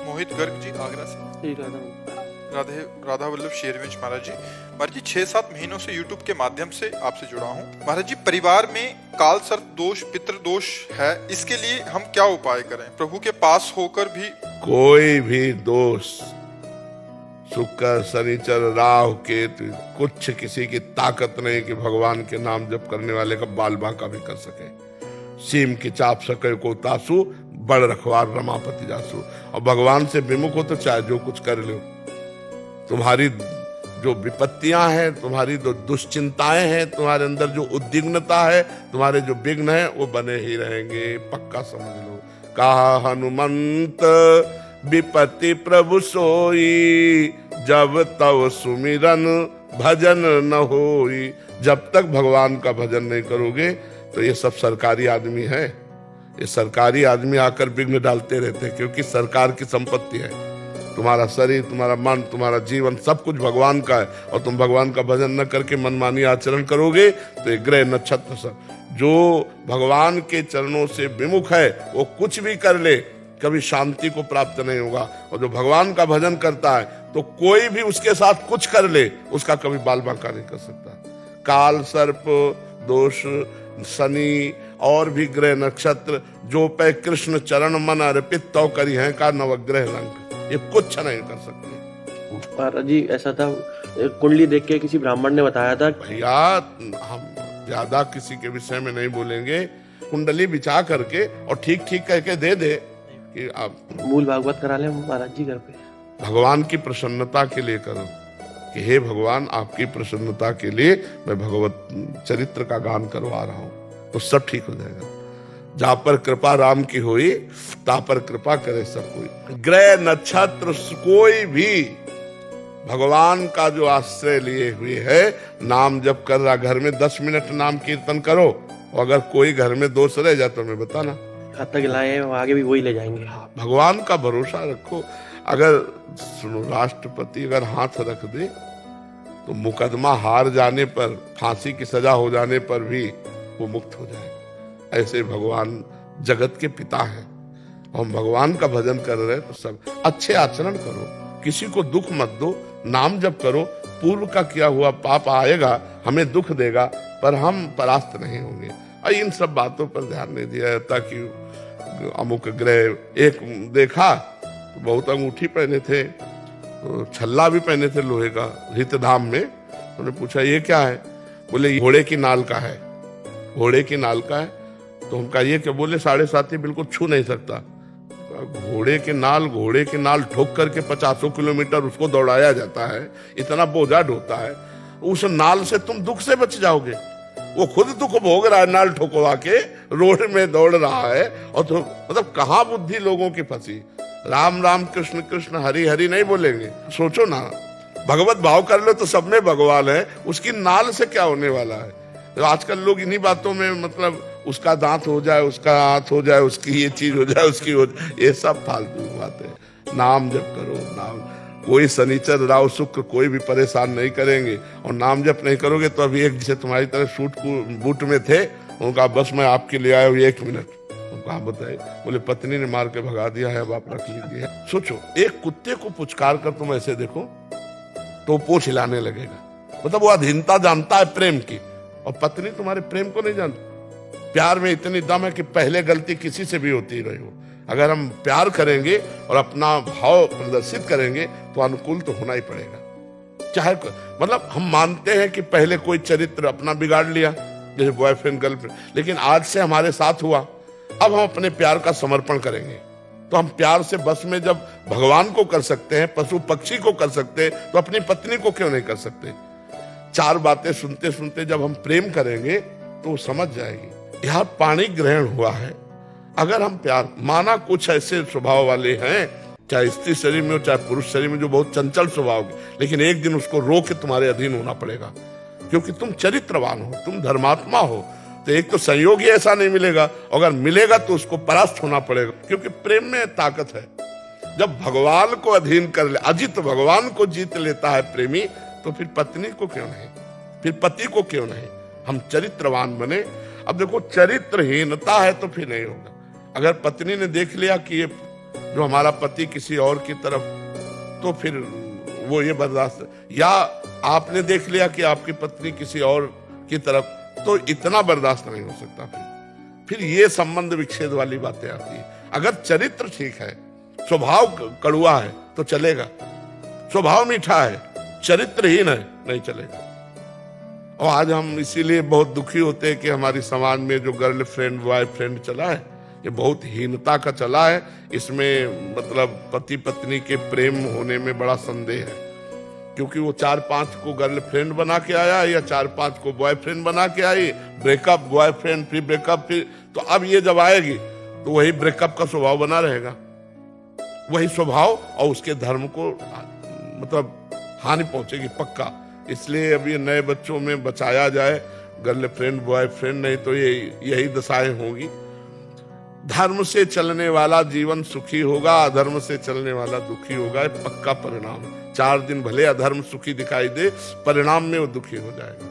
मोहित गर्ग जी आगरा से। जी राधा राधे राधा वल्लभ शेरविंच महाराज जी 6-7 महीनों से यूट्यूब के माध्यम से आपसे जुड़ा हूँ महाराज जी। परिवार में काल सर्प दोष पितृ दोष है, इसके लिए हम क्या उपाय करें? प्रभु के पास होकर भी कोई भी दोष शुक्र शनिचर राहु केतु कुछ किसी की ताकत नहीं कि भगवान के नाम जप करने वाले का बाल बांका भी कर सके। सीम की चाप सके को तासु बड़ रखवार रमापति जासु। और भगवान से विमुख हो तो चाहे जो कुछ कर लो, तुम्हारी जो विपत्तियां हैं, तुम्हारी जो दुश्चिंताएं हैं, तुम्हारे अंदर जो उद्विग्नता है, तुम्हारे जो विघ्न है वो बने ही रहेंगे, पक्का समझ लो। कहा हनुमंत विपत्ति प्रभु सोई, जब तब सुमिरन भजन न होई। जब तक भगवान का भजन नहीं करोगे तो ये सब सरकारी आदमी है, ये सरकारी आदमी आकर विघ्न डालते रहते हैं, क्योंकि सरकार की संपत्ति है। तुम्हारा शरीर, तुम्हारा मन, तुम्हारा जीवन सब कुछ भगवान का है, और तुम भगवान का भजन न करके मनमानी आचरण करोगे तो ये ग्रह नक्षत्र सब जो भगवान के चरणों से विमुख है वो कुछ भी कर ले कभी शांति को प्राप्त नहीं होगा। और जो भगवान का भजन करता है तो कोई भी उसके साथ कुछ कर ले उसका कभी बाल बांका नहीं कर सकता। काल सर्प दोष शनि और भी ग्रह नक्षत्र जो पे कृष्ण चरण मन अर्पित तो करी है का नवग्रह लंक, ये कुछ नहीं कर सकते। महाराज जी ऐसा था, कुंडली देख के किसी ब्राह्मण ने बताया था। भैया हम ज्यादा किसी के विषय में नहीं बोलेंगे, कुंडली बिछा करके और ठीक ठीक करके दे दे कि आप मूल भागवत करा ले महाराज जी घर पे। भगवान की प्रसन्नता के लिए करो कि हे भगवान आपकी प्रसन्नता के लिए मैं भगवत चरित्र का गान करवा रहा हूं, तो सब ठीक हो जाएगा। जहां पर कृपा राम की हुई ता पर कृपा करे सब कोई। ग्रह नक्षत्र कोई भी भगवान का जो आश्रय लिए हुए है, नाम जप कर रहा, घर में 10 मिनट नाम कीर्तन करो, और अगर कोई घर में दोष रह जाए तो मैं बताना, कहाँ तक लाए हैं आगे भी वही ले जाएंगे। भगवान का भरोसा रखो। अगर सुनो, राष्ट्रपति अगर हाथ रख दे तो मुकदमा हार जाने पर, फांसी की सजा हो जाने पर भी वो मुक्त हो जाएगा। ऐसे भगवान जगत के पिता हैं, हम भगवान का भजन कर रहे हैं तो सब अच्छे आचरण करो, किसी को दुख मत दो, नाम जप करो। पूर्व का किया हुआ पाप आएगा, हमें दुख देगा, पर हम परास्त नहीं होंगे। और इन सब बातों पर ध्यान नहीं दिया जाता कि अमुक ग्रह। एक देखा तो बहुत अंगूठी पहने थे, तो छल्ला भी पहने थे लोहे का, हितधाम में। उन्होंने पूछा ये क्या है? बोले घोड़े की नाल का है। घोड़े की नाल का है तो हम कहा ये क्या? बोले 7.5 बिल्कुल छू नहीं सकता। घोड़े के नाल ठोक करके 50 किलोमीटर उसको दौड़ाया जाता है, इतना बोझा ढोता है, उस नाल से तुम दुख से बच जाओगे। वो खुद दुख भोग रहा है, नाल ठोकवा के रोड में दौड़ रहा है, और तो मतलब कहाँ बुद्धि लोगों की फंसी। राम राम कृष्ण कृष्ण हरि हरि नहीं बोलेंगे। सोचो ना, भगवत भाव कर लो तो सब में भगवान है, उसकी नाल से क्या होने वाला है? तो आजकल लोग इन्हीं बातों में, मतलब उसका दांत हो जाए, उसका हाथ हो जाए, उसकी ये चीज हो जाए, उसकी हो जाए, ये सब फालतू बातें। नाम जप करो, नाम। कोई शनिचर राहु शुक्र कोई भी परेशान नहीं करेंगे, और नाम जप नहीं करोगे तो अभी एक जिसे तुम्हारी तरह सूट बूट में थे, उनका बस मैं आपके लिए आया हूँ 1 मिनट। उनका बताए, बोले पत्नी ने मार के भगा दिया है, अब आप रख लीजिए। सोचो, एक कुत्ते को पुचकार कर तुम ऐसे देखो तो पूंछ हिलाने लगेगा, मतलब वो अधीनता जानता है प्रेम की, और पत्नी तुम्हारे प्रेम को नहीं जानती। प्यार में इतनी दम है कि पहले गलती किसी से भी होती रही हो, अगर हम प्यार करेंगे और अपना भाव प्रदर्शित करेंगे तो अनुकूल तो होना ही पड़ेगा। चाहे मतलब हम मानते हैं कि पहले कोई चरित्र अपना बिगाड़ लिया, जैसे बॉयफ्रेंड गर्लफ्रेंड, लेकिन आज से हमारे साथ हुआ, अब हम अपने प्यार का समर्पण करेंगे। तो हम प्यार से बस में जब भगवान को कर सकते हैं, पशु पक्षी को कर सकते हैं, तो अपनी पत्नी को क्यों नहीं कर सकते? 4 बातें सुनते सुनते जब हम प्रेम करेंगे तो वो समझ जाएगी। यहाँ पाणी ग्रहण हुआ है, अगर हम प्यार माना, कुछ ऐसे स्वभाव वाले हैं, चाहे स्त्री शरीर में हो चाहे पुरुष शरीर में, जो बहुत चंचल स्वभाव के, लेकिन एक दिन उसको रोक के तुम्हारे अधीन होना पड़ेगा, क्योंकि तुम चरित्रवान हो, तुम धर्मात्मा हो। तो एक तो संयोग ही ऐसा नहीं मिलेगा, अगर मिलेगा तो उसको परास्त होना पड़ेगा, क्योंकि प्रेम में ताकत है। जब भगवान को अधीन कर ले, अजित भगवान को जीत लेता है प्रेमी, तो फिर पत्नी को क्यों नहीं, फिर पति को क्यों नहीं? हम चरित्रवान बने। अब देखो, चरित्रहीनता है तो फिर नहीं होगा। अगर पत्नी ने देख लिया कि ये जो हमारा पति किसी और की तरफ, तो फिर वो ये बर्दाश्त, या आपने देख लिया कि आपकी पत्नी किसी और की तरफ, तो इतना बर्दाश्त नहीं हो सकता। फिर ये संबंध विच्छेद वाली बातें आती है। अगर चरित्र ठीक है, स्वभाव कड़ुआ है तो चलेगा, स्वभाव मीठा है, चरित्रहीन है नहीं चलेगा। और आज हम इसीलिए बहुत दुखी होते हैं कि हमारी समाज में जो गर्लफ्रेंड बॉयफ्रेंड चला है, ये बहुत हीनता का चला है। इसमें मतलब पति पत्नी के प्रेम होने में बड़ा संदेह है, क्योंकि वो 4-5 को गर्लफ्रेंड बना के आया या 4-5 को बॉयफ्रेंड बना के आई, ब्रेकअप, बॉयफ्रेंड, फिर ब्रेकअप, फिर तो अब ये जब आएगी तो वही ब्रेकअप का स्वभाव बना रहेगा, वही स्वभाव, और उसके धर्म को मतलब हानि पहुंचेगी पक्का। इसलिए अब ये नए बच्चों में बचाया जाए गर्लफ्रेंड बॉयफ्रेंड, नहीं तो ये यही दशाएं होंगी। धर्म से चलने वाला जीवन सुखी होगा, अधर्म से चलने वाला दुखी होगा, ये पक्का परिणाम। 4 दिन भले अधर्म सुखी दिखाई दे, परिणाम में वो दुखी हो जाएगा।